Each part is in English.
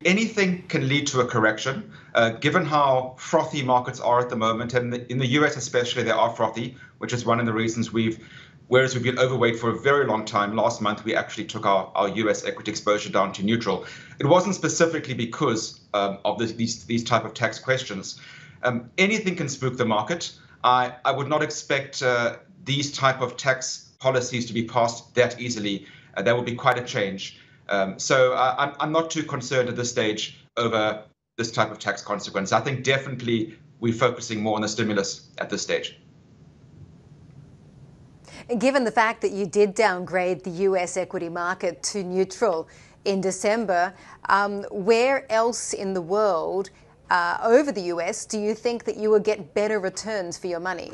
anything can lead to a correction. Given how frothy markets are at the moment, and in the US especially, they are frothy, which is one of the reasons whereas we've been overweight for a very long time, last month we actually took our US equity exposure down to neutral. It wasn't specifically because of these type of tax questions. Anything can spook the market. I would not expect these type of tax policies to be passed that easily. That would be quite a change. So I'm not too concerned at this stage over this type of tax consequence. I think definitely we're focusing more on the stimulus at this stage. And given the fact that you did downgrade the US equity market to neutral in December, where else in the world over the US do you think that you will get better returns for your money?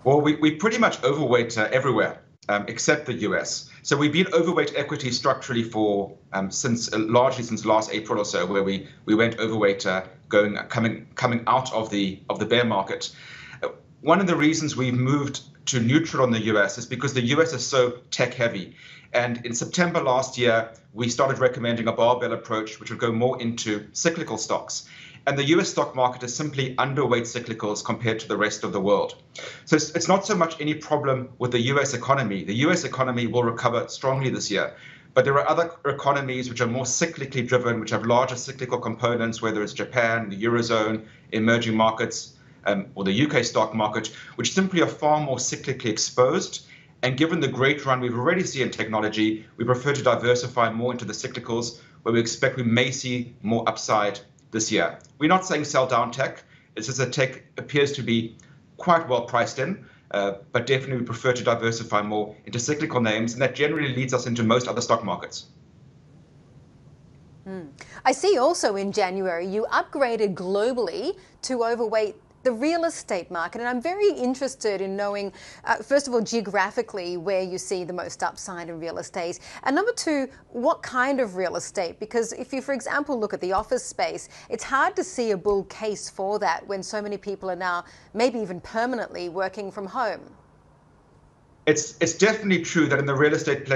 Well, we pretty much overweight everywhere except the US. So we've been overweight equity structurally for largely since last April or so, where we went overweight coming out of the bear market. One of the reasons we've moved to neutral on the US is because the US is so tech heavy. And in September last year, we started recommending a barbell approach, which would go more into cyclical stocks. And the US stock market is simply underweight cyclicals compared to the rest of the world. So it's not so much any problem with the US economy. The US economy will recover strongly this year. But there are other economies which are more cyclically driven, which have larger cyclical components, whether it's Japan, the Eurozone, emerging markets, or the UK stock market, which simply are far more cyclically exposed. And given the great run we've already seen in technology, we prefer to diversify more into the cyclicals, where we expect we may see more upside this year. We're not saying sell down tech. It's just that tech appears to be quite well priced in, but definitely we prefer to diversify more into cyclical names, and that generally leads us into most other stock markets. I see also in January you upgraded globally to overweight the real estate market, and I'm very interested in knowing, first of all, geographically where you see the most upside in real estate, and number two, what kind of real estate? Because if you, for example, look at the office space, it's hard to see a bull case for that when so many people are now maybe even permanently working from home. It's definitely true that in the real estate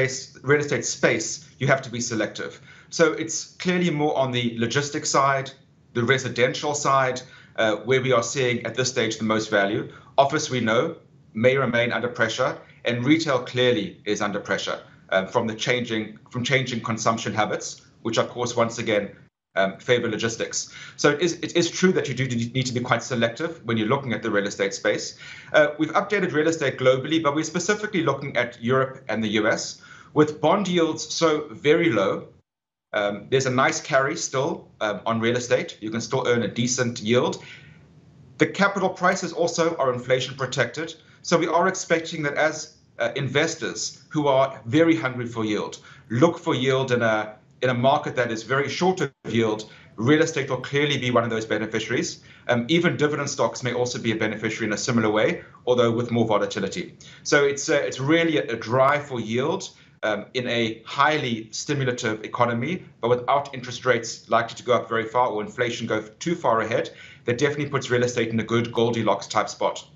space, you have to be selective. So it's clearly more on the logistics side, the residential side, where we are seeing at this stage the most value. Office, we know, may remain under pressure, and retail clearly is under pressure from changing consumption habits, which of course once again favor logistics. So it is true that you do need to be quite selective when you're looking at the real estate space. We've updated real estate globally, but we're specifically looking at Europe and the US. With bond yields so very low, there's a nice carry still on real estate. You can still earn a decent yield. The capital prices also are inflation protected. So we are expecting that as investors who are very hungry for yield, look for yield in a market that is very short of yield, real estate will clearly be one of those beneficiaries. Even dividend stocks may also be a beneficiary in a similar way, although with more volatility. So it's really a drive for yield in a highly stimulative economy, but without interest rates likely to go up very far or inflation go too far ahead. That definitely puts real estate in a good Goldilocks type spot.